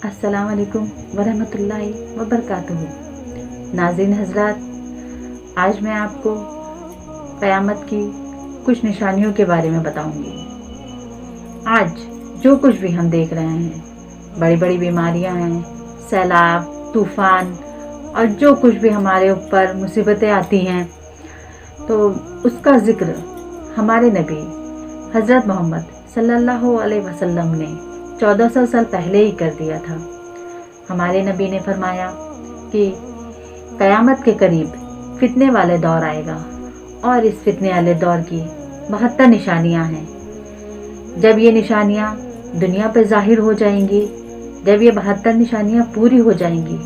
अस्सलाम वालेकुम वरहमतुल्लाहि वबरकातुहू। नाज़रीन हज़रात, आज मैं आपको क़यामत की कुछ निशानियों के बारे में बताऊंगी। आज जो कुछ भी हम देख रहे हैं, बड़ी बड़ी बीमारियां हैं, सैलाब, तूफ़ान और जो कुछ भी हमारे ऊपर मुसीबतें आती हैं, तो उसका ज़िक्र हमारे नबी हज़रत मोहम्मद सल्लल्लाहु अलैहि वसल्लम ने 1400 साल पहले ही कर दिया था। हमारे नबी ने फरमाया कि क़यामत के करीब फितने वाले दौर आएगा और इस फितने वाले दौर की 72 निशानियां हैं। जब ये निशानियां दुनिया पर ज़ाहिर हो जाएंगी, जब ये 72 निशानियां पूरी हो जाएंगी,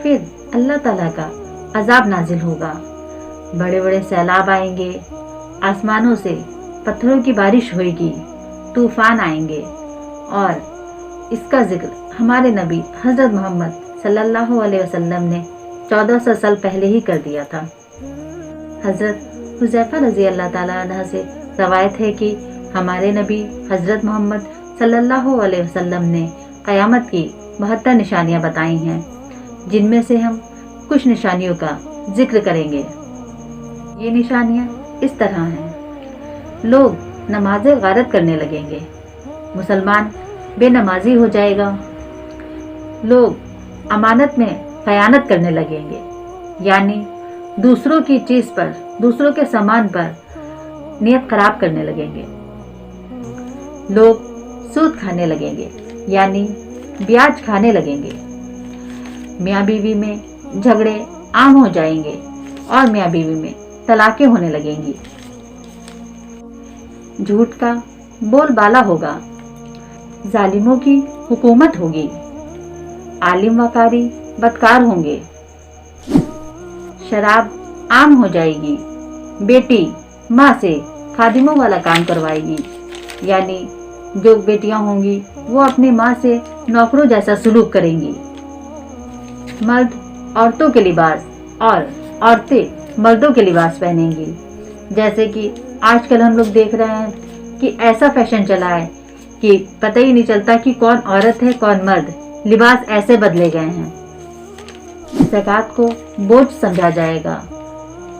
फिर अल्लाह ताला का अजाब नाजिल होगा। बड़े बड़े सैलाब आएंगे, आसमानों से पत्थरों की बारिश होगी, तूफ़ान आएंगे और इसका जिक्र हमारे नबी हज़रत मोहम्मद सल्लल्लाहु अलैहि वसल्लम ने 1400 साल पहले ही कर दिया था। हज़रत हुज़ैफ़ा रज़ी अल्लाह ताला अन्हा से रवायत है कि हमारे नबी हज़रत मोहम्मद सल्लल्लाहु अलैहि वसल्लम ने क़यामत की 72 निशानियाँ बताई हैं, जिनमें से हम कुछ निशानियों का जिक्र करेंगे। ये निशानियाँ इस तरह हैं। लोग नमाज़े गारत करने लगेंगे, मुसलमान बेनमाजी हो जाएगा, लोग अमानत में खयानत करने लगेंगे, यानी दूसरों की चीज़ पर, दूसरों के सामान पर नियत खराब करने लगेंगे। लोग सूद खाने लगेंगे, यानी ब्याज खाने लगेंगे। मियाँ बीवी में झगड़े आम हो जाएंगे और मियाँ बीवी में तलाक़ें होने लगेंगी। झूठ का बोलबाला होगा, जालिमों की हुकूमत होगी, आलिम वकारी बदकार होंगे, शराब आम हो जाएगी, बेटी माँ से खादिमों वाला काम करवाएगी, यानी जो बेटियां होंगी वो अपनी माँ से नौकरों जैसा सलूक करेंगी। मर्द औरतों के लिबास और औरतें मर्दों के लिबास पहनेंगी। जैसे कि आजकल हम लोग देख रहे हैं कि ऐसा फैशन चला है कि पता ही नहीं चलता कि कौन औरत है कौन मर्द, लिबास ऐसे बदले गए हैं। ज़कात को बोझ समझा जाएगा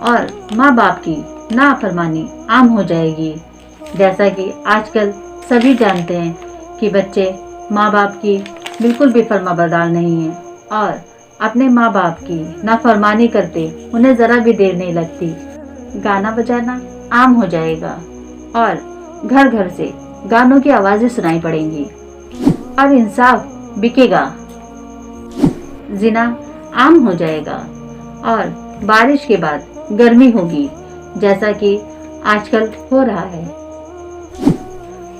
और माँ बाप की नाफरमानी आम हो जाएगी। जैसा कि आजकल सभी जानते हैं कि बच्चे माँ बाप की बिल्कुल भी फर्माबरदार नहीं हैं और अपने माँ बाप की नाफरमानी करते उन्हें ज़रा भी देर नहीं लगती। गाना बजाना आम हो जाएगा और घर घर से गानों की आवाज़ें सुनाई पड़ेंगी और इंसाफ बिकेगा। जिना आम हो जाएगा और बारिश के बाद गर्मी होगी, जैसा कि आजकल हो रहा है।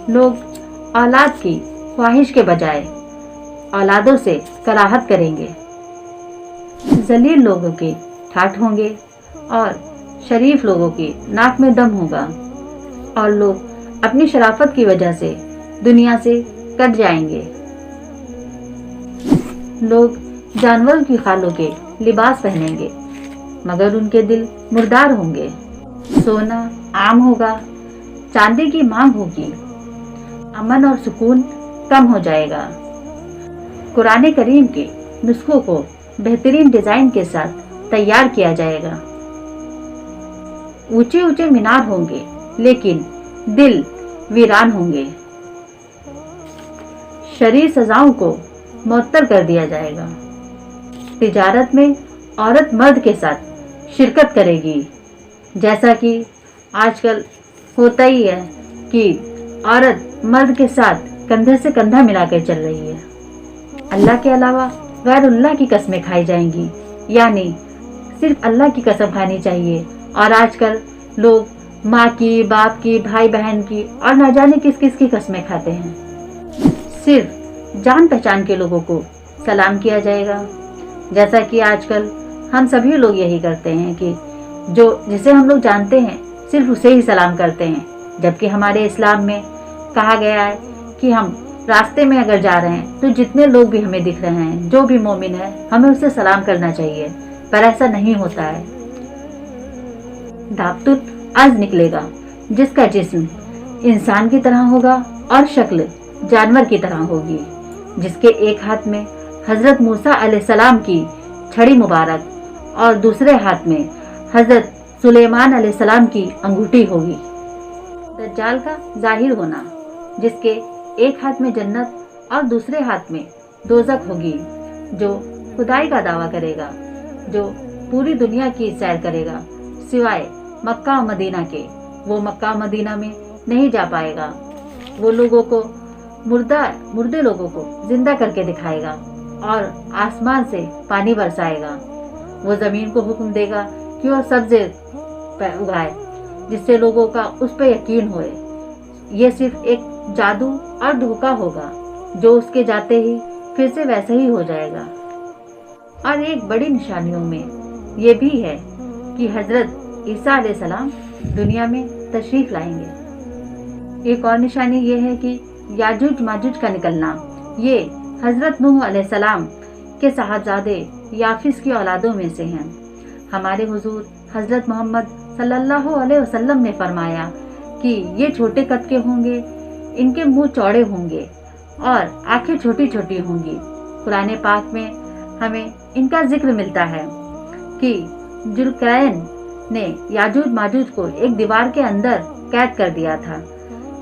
लोग औलाद की ख्वाहिश के बजाय औलादों से कराहत करेंगे। जलील लोगों के ठाठ होंगे और शरीफ लोगों के नाक में दम होगा और लोग अपनी शराफत की वजह से दुनिया से कट जाएंगे। लोग जानवरों की खालों के लिबास पहनेंगे, मगर उनके दिल मुर्दार होंगे। सोना आम होगा, चांदी की मांग होगी, अमन और सुकून कम हो जाएगा। कुरान करीम के नुस्खों को बेहतरीन डिजाइन के साथ तैयार किया जाएगा। ऊंचे ऊंचे मीनार होंगे, लेकिन दिल वीरान होंगे। शरीर सजाओं को मुअत्तल कर दिया जाएगा। तिजारत में औरत मर्द के साथ शिरकत करेगी, जैसा कि आजकल होता ही है कि औरत मर्द के साथ कंधे से कंधा मिलाकर चल रही है। अल्लाह के अलावा गैरुल्लाह की कस्में खाई जाएंगी, यानी सिर्फ अल्लाह की कसम खानी चाहिए। और आजकल लोग माँ की, बाप की, भाई बहन की और न जाने किस किस की कस्में खाते हैं। सिर्फ जान पहचान के लोगों को सलाम किया जाएगा, जैसा कि आजकल हम सभी लोग यही करते हैं कि जो जिसे हम लोग जानते हैं सिर्फ उसे ही सलाम करते हैं, जबकि हमारे इस्लाम में कहा गया है कि हम रास्ते में अगर जा रहे हैं तो जितने लोग भी हमें दिख रहे हैं, जो भी मोमिन है, हमें उससे सलाम करना चाहिए, पर ऐसा नहीं होता है। दाबतुत आज निकलेगा, जिसका जिस्म इंसान की तरह होगा और शक्ल जानवर की तरह होगी। जिसके एक हाथ में हजरत मूसा अलैहिस्सलाम की छड़ी मुबारक और दूसरे हाथ में हजरत सुलेमान अलैहिस्सलाम की अंगूठी होगी। दज्जाल का जाहिर होना, जिसके एक हाथ में जन्नत और दूसरे हाथ में दोज़ख होगी, जो खुदाई का दावा करेगा, जो पूरी दुनिया की सैर करेगा सिवाय मक्का और मदीना के। वो मक्का और मदीना में नहीं जा पाएगा। वो लोगों को मुर्दे लोगों को जिंदा करके दिखाएगा और आसमान से पानी बरसाएगा। वो जमीन को हुक्म देगा कि वो सब्ज़े उगाए, जिससे लोगों का उस पर यकीन होए। ये सिर्फ एक जादू और धोखा होगा, जो उसके जाते ही फिर से वैसे ही हो जाएगा। और एक बड़ी निशानियों में ये भी है कि हजरत ईसा अलैहिस्सलाम दुनिया में तशरीफ लाएंगे। एक और निशानी ये है कि याजूज माजूज का निकलना, ये हजरत नूह अलैहिस्सलाम के साहबजादे याफिस की औलादों में से हैं। हमारे हुजूर हजरत मोहम्मद सल्लल्लाहु अलैहि वसल्लम ने फरमाया कि ये छोटे कद के होंगे, इनके मुंह चौड़े होंगे और आंखें छोटी छोटी होंगी। कुरान पाक में हमें इनका जिक्र मिलता है कि जुल्करनैन ने याजूज माजूज को एक दीवार के अंदर कैद कर दिया था।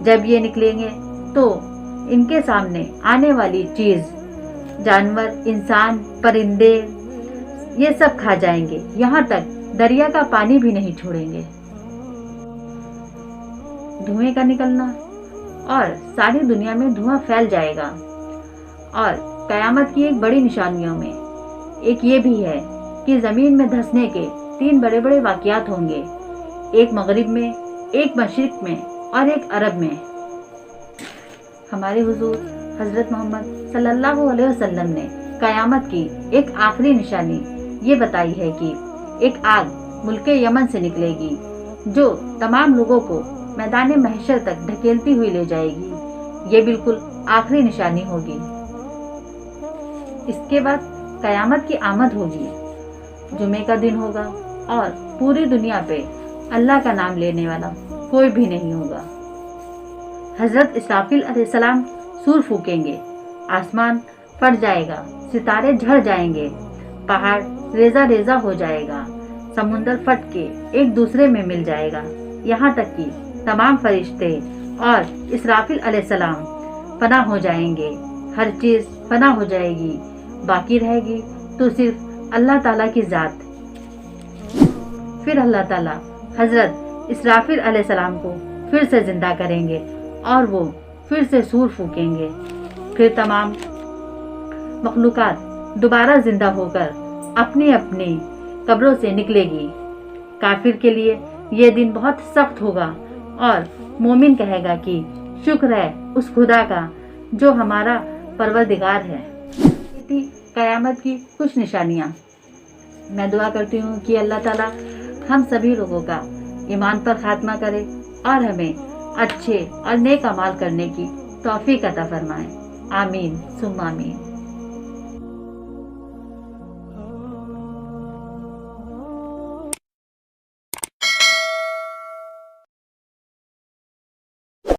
जब ये निकलेंगे तो इनके सामने आने वाली चीज, जानवर, इंसान, परिंदे, ये सब खा जाएंगे, यहाँ तक दरिया का पानी भी नहीं छोड़ेंगे। धुएं का निकलना, और सारी दुनिया में धुआं फैल जाएगा। और कयामत की एक बड़ी निशानियों में एक ये भी है कि जमीन में धंसने के 3 बड़े बड़े वाक़यात होंगे, एक मगरिब में, एक मशरिक में और एक अरब में। हमारे हुजूर हजरत मोहम्मद सल्लल्लाहु अलैहि वसल्लम ने कयामत की एक आखिरी निशानी ये बताई है कि एक आग मुल्के यमन से निकलेगी, जो तमाम लोगों को मैदान महशर तक ढकेलती हुई ले जाएगी। ये बिल्कुल आखिरी निशानी होगी। इसके बाद कयामत की आमद होगी। जुमे का दिन होगा और पूरी दुनिया पे अल्लाह का नाम लेने वाला कोई भी नहीं होगा। हजरत इसराफिल अलैहिस्सलाम सूर फूकेंगे, आसमान फट जाएगा, सितारे झड़ जाएंगे, पहाड़ रेजा रेजा हो जाएगा, समुंदर फट के एक दूसरे में मिल जाएगा, यहाँ तक कि तमाम फरिश्ते और इसराफिल अलैहिस्सलाम फना हो जाएंगे। हर चीज फना हो जाएगी, बाकी रहेगी तो सिर्फ अल्लाह ताला की जात। फिर अल्लाह ताला हजरत इसराफिल अलैहिस्सलाम को फिर से जिंदा करेंगे और वो फिर से सूर फूकेंगे। फिर तमाम मखलूकात दोबारा जिंदा होकर अपनी अपनी कब्रों से निकलेगी। काफिर के लिए ये दिन बहुत सख्त होगा और मोमिन कहेगा कि शुक्र है उस खुदा का जो हमारा परवरदिगार है। कयामत की कुछ निशानियाँ। मैं दुआ करती हूँ कि अल्लाह ताला हम सभी लोगों का ईमान पर खात्मा करे और हमें अच्छे और नेक अमाल करने की तौफीक अता फरमाए। आमीन सुम्मा आमीन।